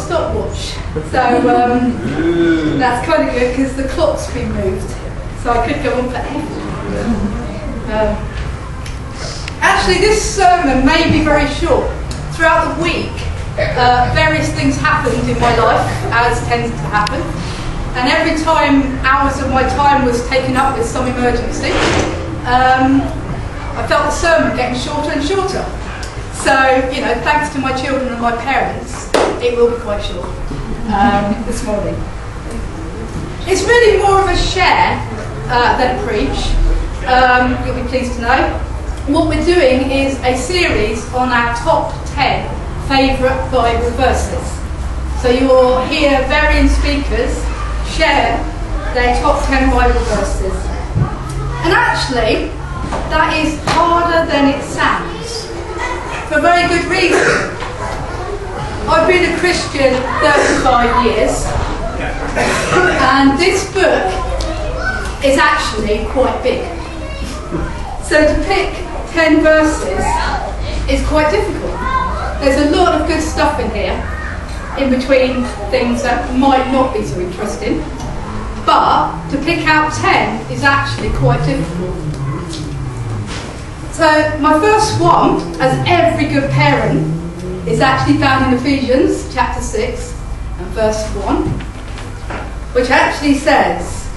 stopwatch, so that's kind of good because the clock's been moved, so I could go on forever. Actually, this sermon may be very short. Throughout the week, various things happened in my life, as tends to happen, and every time hours of my time was taken up with some emergency, I felt the sermon getting shorter and shorter. So, you know, thanks to my children and my parents, it will be quite short this morning. It's really more of a share than a preach, you'll be pleased to know. What we're doing is a series on our top 10 favourite Bible verses. So you'll hear varying speakers share their top 10 Bible verses. And actually, that is harder than it sounds, for a very good reason. I've been a Christian 35 years, and this book is actually quite big. So to pick 10 verses is quite difficult. There's a lot of good stuff in here, in between things that might not be so interesting, but to pick out 10 is actually quite difficult. So my first one, as every good parent, is actually found in Ephesians chapter 6 and verse 1, which actually says,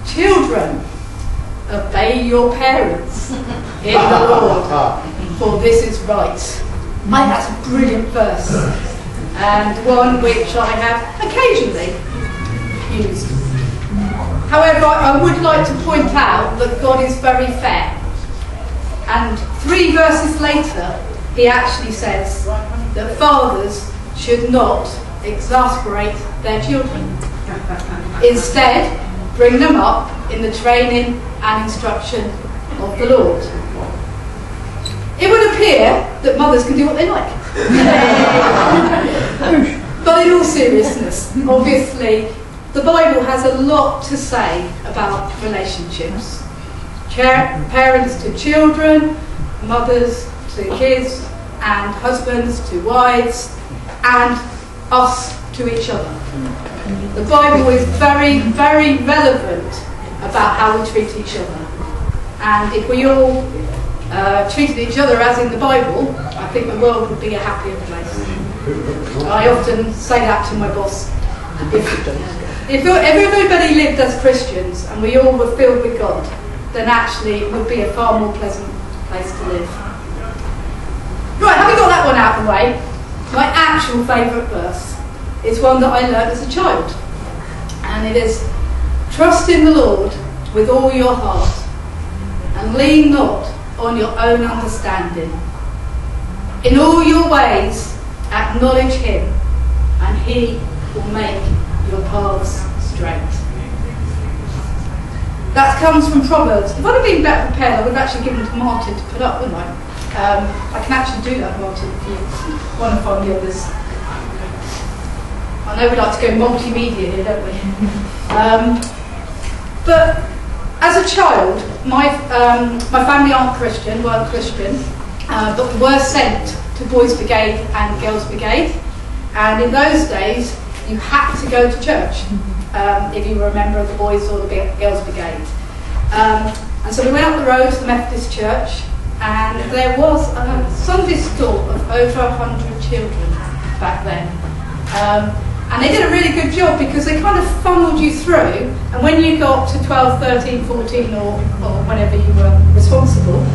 "Children, obey your parents in the Lord, for this is right." I think that's a brilliant verse, and one which I have occasionally used. However, I would like to point out that God is very fair, and 3 verses later he actually says that fathers should not exasperate their children. Instead, bring them up in the training and instruction of the Lord. It would appear that mothers can do what they like. But in all seriousness, obviously, the Bible has a lot to say about relationships. Parents to children, mothers to kids, and husbands to wives, and us to each other. The Bible is very, very relevant about how we treat each other. And if we all treated each other as in the Bible, I think the world would be a happier place. I often say that to my boss. If everybody lived as Christians and we all were filled with God, then actually it would be a far more pleasant place to live. Right, having got that one out of the way, my actual favourite verse is one that I learned as a child. And it is, "Trust in the Lord with all your heart, and lean not on your own understanding. In all your ways acknowledge him, and he will make your paths straight." That comes from Proverbs. If I'd have been better prepared, I would have actually given it to Martin to put up, wouldn't I? I can actually do that, Martin, if you want to find the others. I know we like to go multimedia here, don't we? But as a child, my family weren't Christian, but were sent to Boys' Brigade and Girls' Brigade. And in those days, you had to go to church if you were a member of the Boys or the Girls' Brigade. And so we went up the road to the Methodist church, and there was a Sunday school of over 100 children back then. And they did a really good job because they kind of funneled you through, and when you got to 12, 13, 14 or whenever you were responsible,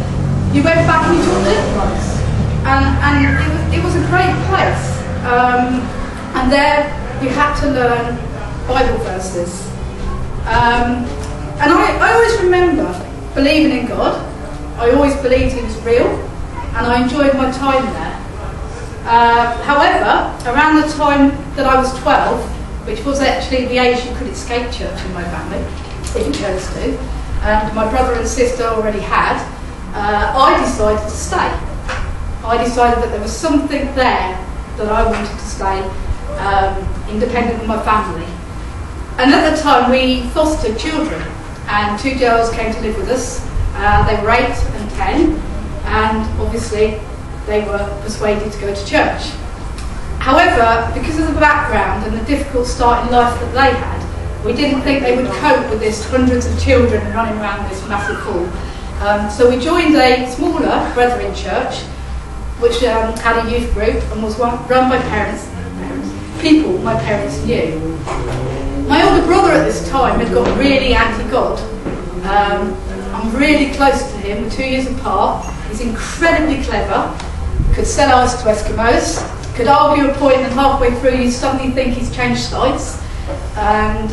you went back and you taught the little ones. And it was a great place. And there you had to learn Bible verses. And I always remember believing in God. I always believed he was real, and I enjoyed my time there. However, around the time that I was 12, which was actually the age you could escape church in my family, if you chose to, and my brother and sister already had, I decided to stay. I decided that there was something there that I wanted to stay, independent of my family. And at the time we fostered children, and 2 girls came to live with us. They were 8 and 10, and obviously they were persuaded to go to church. However, because of the background and the difficult start in life that they had, we didn't think they would cope with this hundreds of children running around this massive hall. So we joined a smaller Brethren church, which had a youth group and was run by people my parents knew. My older brother at this time had got really anti-God. I'm really close to him, we're 2 years apart. He's incredibly clever, could sell ice to Eskimos, could argue a point and halfway through you suddenly think he's changed sides. And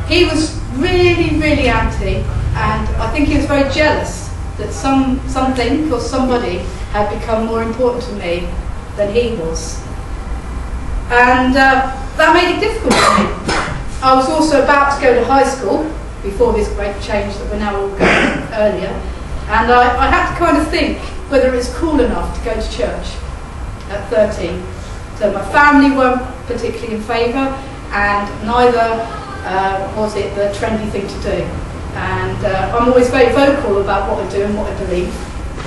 he was really, really anti, and I think he was very jealous that something or somebody had become more important to me than he was. And that made it difficult for me. I was also about to go to high school before this great change that we're now all going earlier, and I had to kind of think whether it was cool enough to go to church at 13. So my family weren't particularly in favour, and neither was it the trendy thing to do. And I'm always very vocal about what I do and what I believe.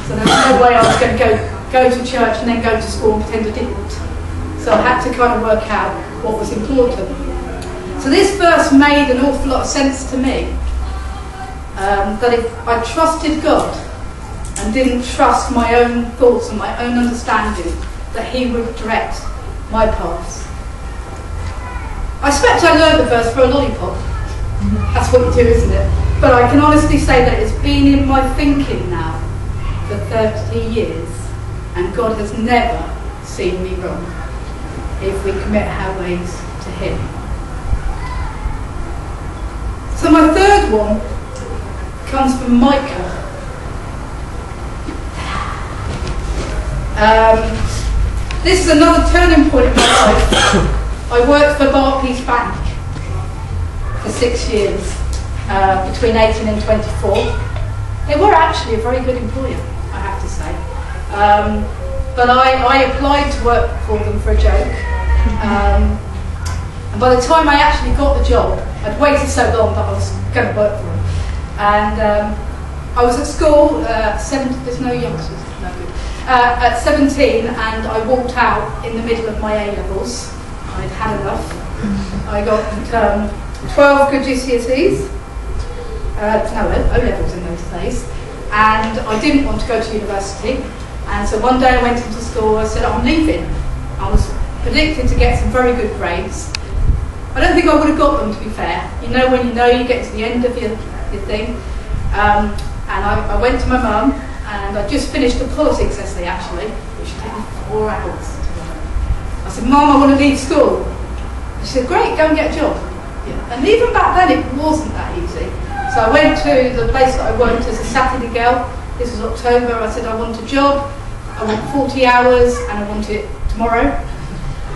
So there was no way I was going to go to church and then go to school and pretend I didn't. So I had to kind of work out what was important. So this verse made an awful lot of sense to me. That if I trusted God and didn't trust my own thoughts and my own understanding, that he would direct my paths. I expect I learned the verse for a lollipop. That's what you do, isn't it? But I can honestly say that it's been in my thinking now for 30 years, and God has never seen me wrong if we commit our ways to him. So my third one comes from Micah. This is another turning point in my life. I worked for Barclays Bank for 6 years, between 18 and 24. They were actually a very good employer, I have to say. But I applied to work for them for a joke. And by the time I actually got the job, I'd waited so long that I was going to work for them. And I was at school, there's no youngsters, no good. At 17, and I walked out in the middle of my A-levels. I'd had enough. I got 12 good GCSEs, O-levels in those days, and I didn't want to go to university. And so one day I went into school, I said, I'm leaving. I was predicted to get some very good grades. I don't think I would have got them, to be fair. You know when you get to the end of your thing. And I went to my mum, and I just finished a politics essay actually, which took me 4 hours to write. I said, Mum, I want to leave school. She said, great, go and get a job. Yeah. And even back then it wasn't that easy. So I went to the place that I worked as a Saturday girl. This was October. I said, I want a job, I want 40 hours, and I want it tomorrow.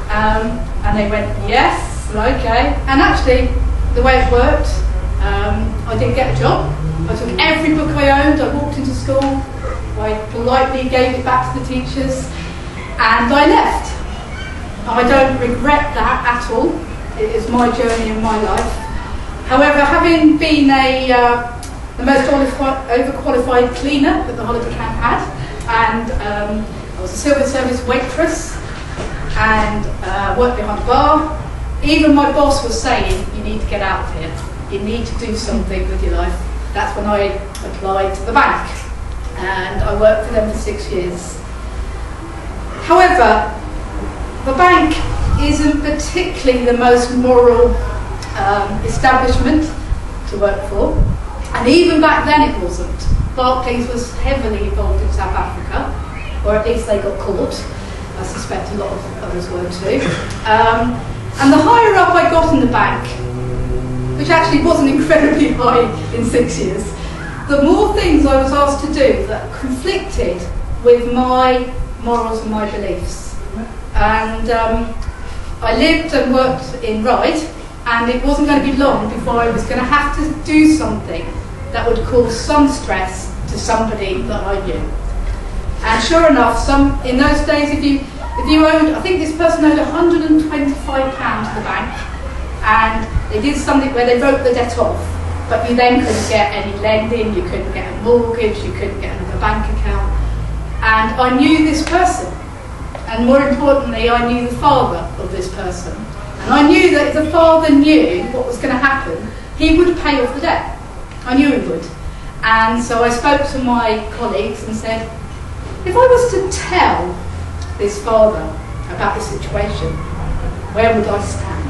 And they went, yes, okay. And actually, the way it worked, I did get a job. I took every book I owned, I walked into school, I politely gave it back to the teachers, and I left. I don't regret that at all. It is my journey and my life. However, having been the most overqualified cleaner that the holiday camp had, and I was a civil service waitress, and worked behind a bar, even my boss was saying, you need to get out of here. You need to do something with your life. That's when I applied to the bank, and I worked for them for 6 years. However, the bank isn't particularly the most moral establishment to work for, and even back then it wasn't. Barclays was heavily involved in South Africa, or at least they got caught. I suspect a lot of others were too. And the higher up I got in the bank, which actually wasn't incredibly high in 6 years, the more things I was asked to do that conflicted with my morals and my beliefs. And I lived and worked in Ryde, and it wasn't going to be long before I was going to have to do something that would cause some stress to somebody that I knew. And sure enough, in those days, if you owed, I think this person owed £125 to the bank, and they did something where they wrote the debt off, but you then couldn't get any lending, you couldn't get a mortgage, you couldn't get another bank account. And I knew this person, And more importantly, I knew the father of this person. And I knew that if the father knew what was going to happen, he would pay off the debt. I knew he would. And so I spoke to my colleagues and said, if I was to tell this father about this situation, where would I stand?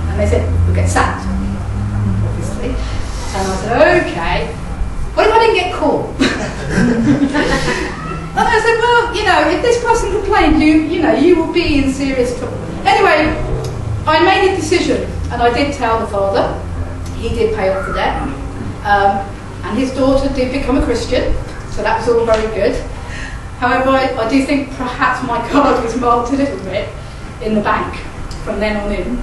And they said, you'll get sacked, obviously. And I said, okay, what if I didn't get caught? And I said, well, you know, if this person complained, you will be in serious trouble. Anyway, I made a decision, and I did tell the father. He did pay off the debt. And his daughter did become a Christian, so that was all very good. However, I do think perhaps my card was marked a little bit in the bank from then on in.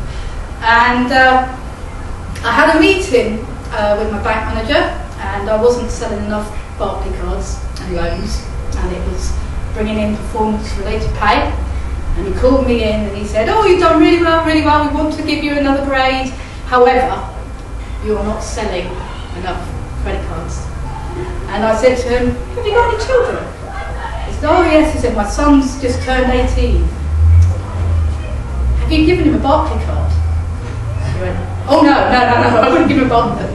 And I had a meeting with my bank manager, and I wasn't selling enough Barclay cards and loans, and it was bringing in performance-related pay. And he called me in and he said, oh, you've done really well, we want to give you another grade. However, you're not selling enough credit cards. And I said to him, have you got any children? He said, oh yes. He said, my son's just turned 18. Have you given him a Barclay card? He went, oh no, I wouldn't give him a Barclay.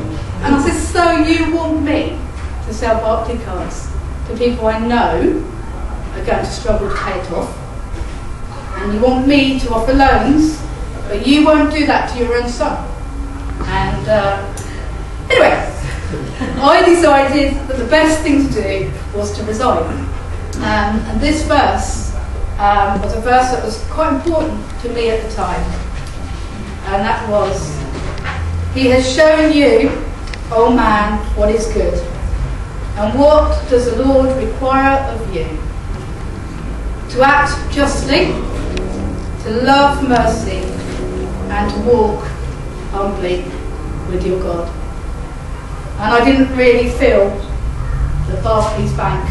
And I said, so you want me to sell Barclay cards to people I know are going to struggle to pay it off? And you want me to offer loans, but you won't do that to your own son? And anyway, I decided that the best thing to do was to resign. And this verse was a verse that was quite important to me at the time. And that was, he has shown you, O man, what is good. And what does the Lord require of you? To act justly, to love mercy, and to walk humbly with your God. And I didn't really feel that Barclays Bank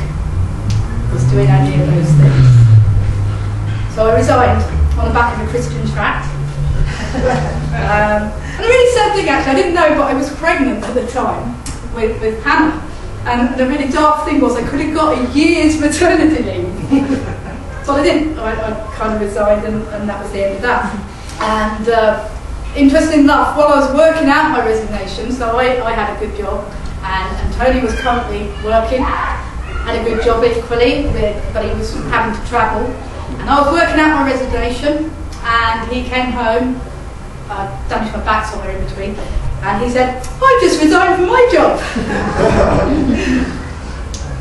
was doing any of those things. So I resigned on the back of a Christian tract. And a really sad thing actually, I didn't know, but I was pregnant at the time with Hannah. And the really dark thing was I could have got a year's maternity leave. But I didn't. I kind of resigned, and that was the end of that. And interesting enough, while I was working out my resignation, so I had a good job, and Tony was currently working, had a good job equally, but he was having to travel. And I was working out my resignation, and he came home, damaged my back somewhere in between, and he said, I just resigned from my job.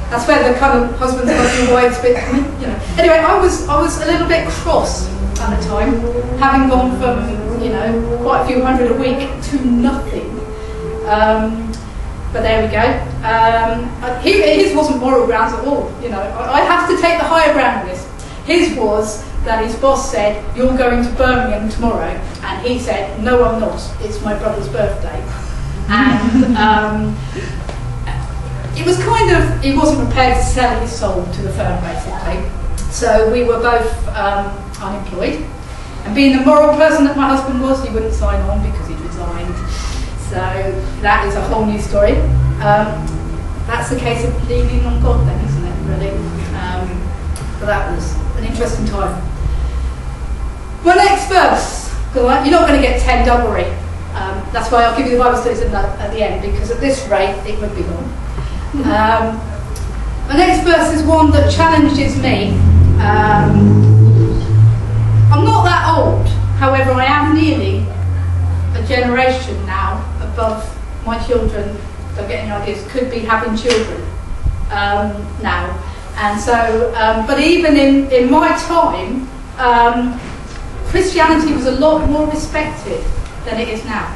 That's where the kind of husbands and wives bit come in, you know. Anyway, I was a little bit cross at the time, having gone from, you know, quite a few hundred a week to nothing. But there we go. His wasn't moral grounds at all, you know. I have to take the higher ground with this. His was that his boss said, you're going to Birmingham tomorrow. And he said, no, I'm not. It's my brother's birthday. And it was kind of, he wasn't prepared to sell his soul to the firm, basically. So we were both unemployed. And being the moral person that my husband was, he wouldn't sign on because he'd resigned. So that is a whole new story. That's the case of leaning on God then, isn't it, really? But that was an interesting time. My next verse, you're not going to get 10 doubly. That's why I'll give you the Bible studies at the end, because at this rate it would be long. My next verse is one that challenges me. I'm not that old, however I am nearly a generation now above my children, don't get any ideas, could be having children now. And so, but even in my time, Christianity was a lot more respected than it is now.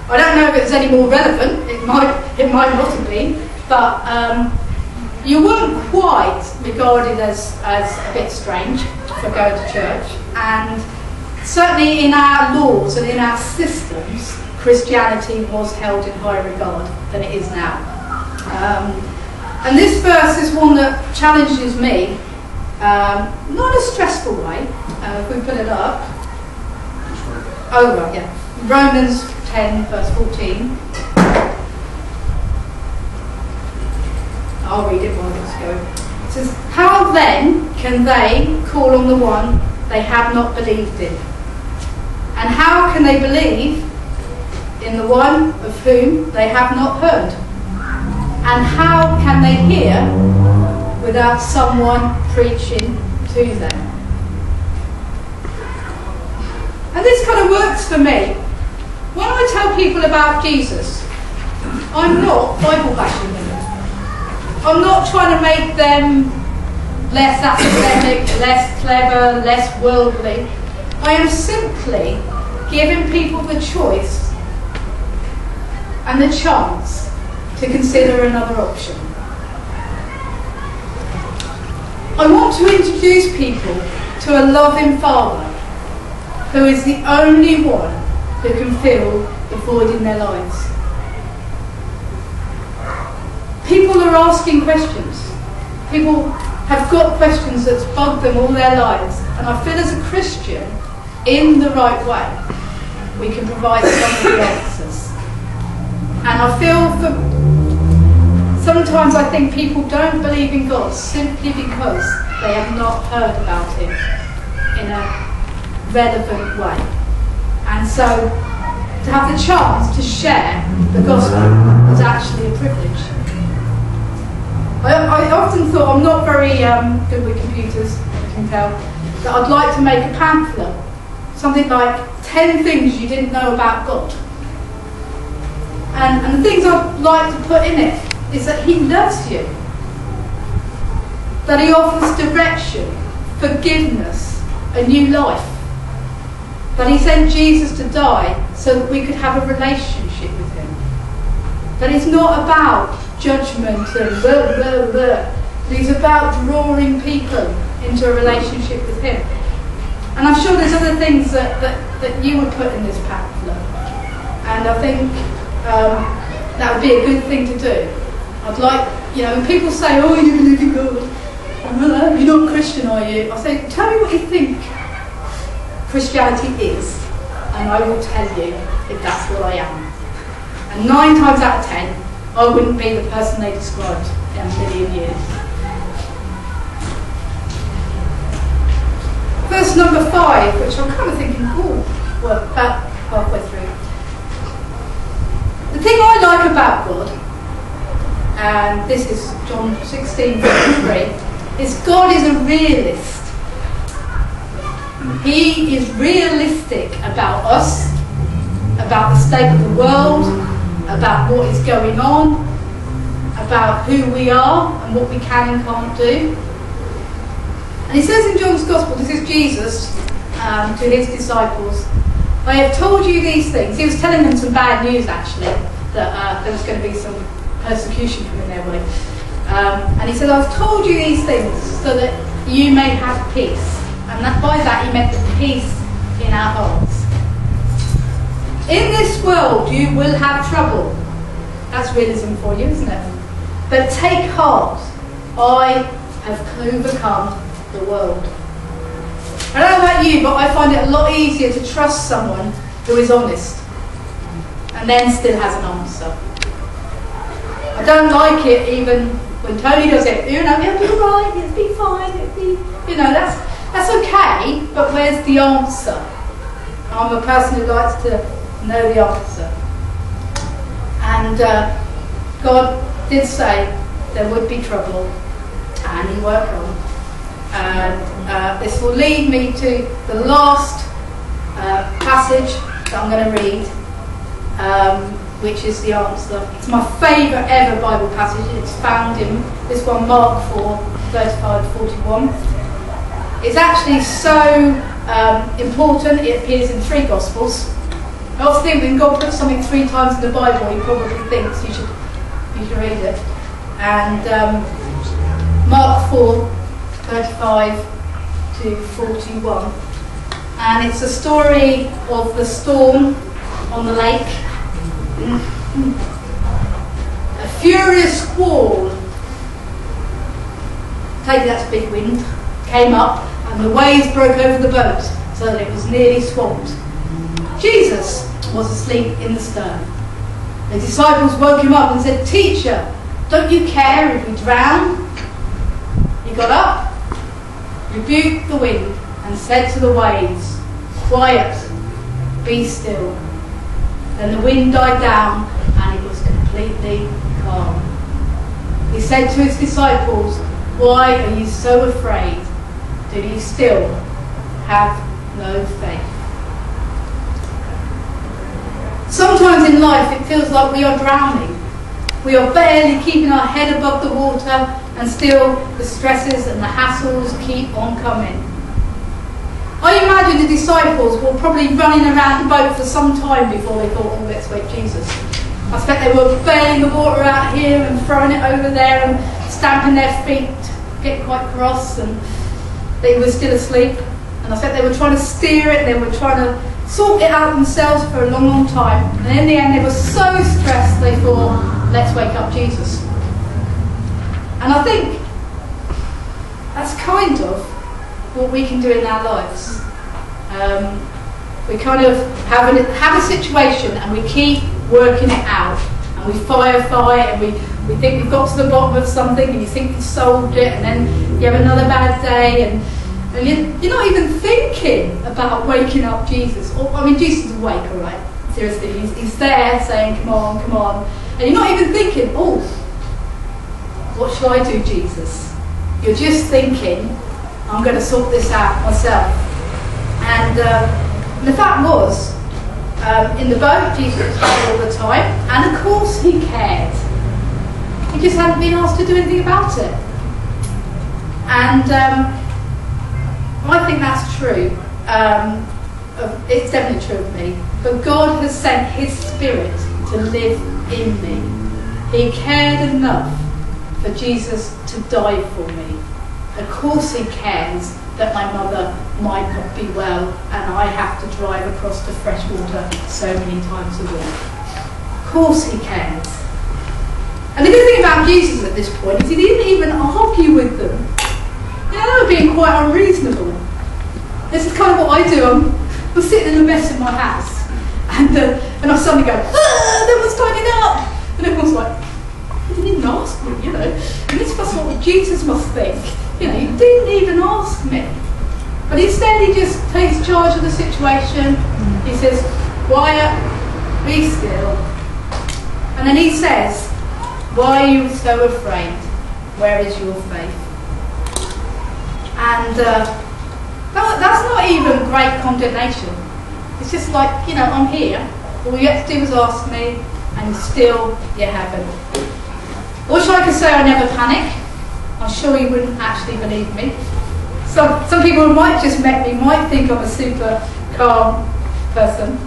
I don't know if it's any more relevant, it might not have been, but you weren't quite regarded as a bit strange for going to church. And certainly in our laws and in our systems, Christianity was held in higher regard than it is now. And this verse is one that challenges me, not in a stressful way. If we put it up. Oh, right, yeah. Romans 10, verse 14. I'll read it while it's going. It says, how then can they call on the one they have not believed in? And how can they believe in the one of whom they have not heard? And how can they hear without someone preaching to them? And this kind of works for me. When I tell people about Jesus, I'm not Bible bashing them. I'm not trying to make them less academic, less clever, less worldly. I am simply giving people the choice and the chance to consider another option. I want to introduce people to a loving Father who is the only one who can fill the void in their lives. People are asking questions. People have got questions that's bugged them all their lives, and I feel as a Christian, in the right way, we can provide some of the answers. And I feel sometimes I think people don't believe in God simply because they have not heard about Him in a relevant way. And so to have the chance to share the gospel is actually a privilege. I often thought, I'm not very good with computers, you can tell, that I'd like to make a pamphlet, something like 10 things you didn't know about God. And the things I'd like to put in it is that He loves you, that He offers direction, forgiveness, a new life, that He sent Jesus to die so that we could have a relationship with Him, that it's not about judgment and blah, blah, blah. It's about drawing people into a relationship with Him. And I'm sure there's other things that you would put in this pamphlet. And I think that would be a good thing to do. I'd like, when people say, oh, you believe in God, you're not Christian, are you? I say, tell me what you think Christianity is, and I will tell you if that's what I am. And 9 times out of 10, I wouldn't be the person they described in a million years. Verse number 5, which I'm kind of thinking, we're about halfway through. The thing I like about God, and this is John 16:33, is God is a realist. He is realistic about us, about the state of the world, about what is going on, about who we are and what we can and can't do. And he says in John's Gospel, this is Jesus to his disciples, I have told you these things. He was telling them some bad news actually, that there was going to be some persecution coming their way. And he said, I've told you these things so that you may have peace. And by that he meant the peace in our hearts. In this world you will have trouble. That's realism for you, isn't it? But take heart, I have overcome the world. I don't know about you, but I find it a lot easier to trust someone who is honest and then still has an answer. I don't like it even when Tony does it, it'll be right, it'll be fine, it'll be, that's okay, but where's the answer? I'm a person who likes to know the answer. And God did say there would be trouble, and He worked on. And this will lead me to the last passage that I'm going to read, which is the answer. It's my favourite ever Bible passage. It's found in this one, Mark 4, 35-41. It's actually so important, it appears in 3 Gospels. I also think when God puts something 3 times in the Bible, He probably thinks you should read it. And Mark 4, 35-41. And it's a story of the storm on the lake. A furious squall, take that's big wind, came up and the waves broke over the boat so that it was nearly swamped. Jesus was asleep in the stern. The disciples woke Him up and said, Teacher, don't you care if we drown? He He got up, rebuked the wind, and said to the waves, "Quiet, be still." Then the wind died down, and it was completely calm. He said to his disciples, "Why are you so afraid? Do you still have no faith?" Sometimes in life it feels like we are drowning. We are barely keeping our head above the water, and still the stresses and the hassles keep on coming. I imagine the disciples were probably running around the boat for some time before they thought, "Oh, let's wake Jesus." I expect they were bailing the water out here and throwing it over there and stamping their feet, getting quite cross, and they were still asleep. And I expect they were trying to steer it, they were trying to sort it out themselves for a long, long time. And in the end, they were so stressed, they thought, "Let's wake up Jesus." And I think that's kind of what we can do in our lives. We kind of have a situation and we keep working it out, and we firefight, and we think we've got to the bottom of something, and you think you've solved it, and then you have another bad day, and you're not even thinking about waking up Jesus. I mean, Jesus is awake, all right? Seriously, he's there saying, "Come on, come on," and you're not even thinking, "Oh, what shall I do, Jesus?" You're just thinking, "I'm going to sort this out myself." And the fact was, in the boat, Jesus was there all the time, and of course he cared. He just hadn't been asked to do anything about it. And I think that's true. It's definitely true of me. But God has sent his Spirit to live in me. He cared enough for Jesus to die for me. Of course he cares that my mother might not be well and I have to drive across to fresh water so many times a week. Of course he cares. And the good thing about Jesus at this point is he didn't even argue with them. You know, they were being quite unreasonable. This is kind of what I do. I'm sitting in a mess in my house, and I suddenly go, "Everyone's tidying up," and everyone's like, "You didn't even ask me," you know. And this must what Jesus must think. You know, you didn't even ask me. But instead he just takes charge of the situation. He says, "Quiet, be still." And then he says, "Why are you so afraid? Where is your faith?" And that's not even great condemnation. It's just like, you know, I'm here. All you have to do is ask me, and still you haven't. I wish I could say I never panic. I'm sure you wouldn't actually believe me. Some people who might just met me might think I'm a super calm person.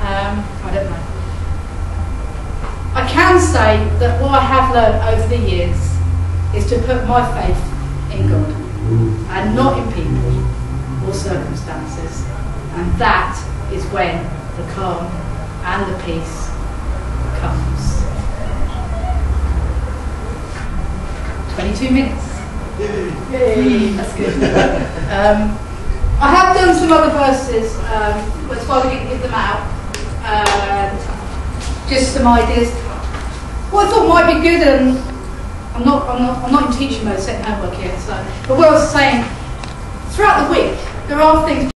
I don't know. I can say that what I have learned over the years is to put my faith in God and not in people or circumstances. And that is when the calm and the peace comes. 22 minutes. Yay, that's good. I have done some other verses, that's why we didn't give them out. Just some ideas. What I thought might be good, and I'm not in teaching mode, setting homework yet. So, but what I was saying, throughout the week, there are things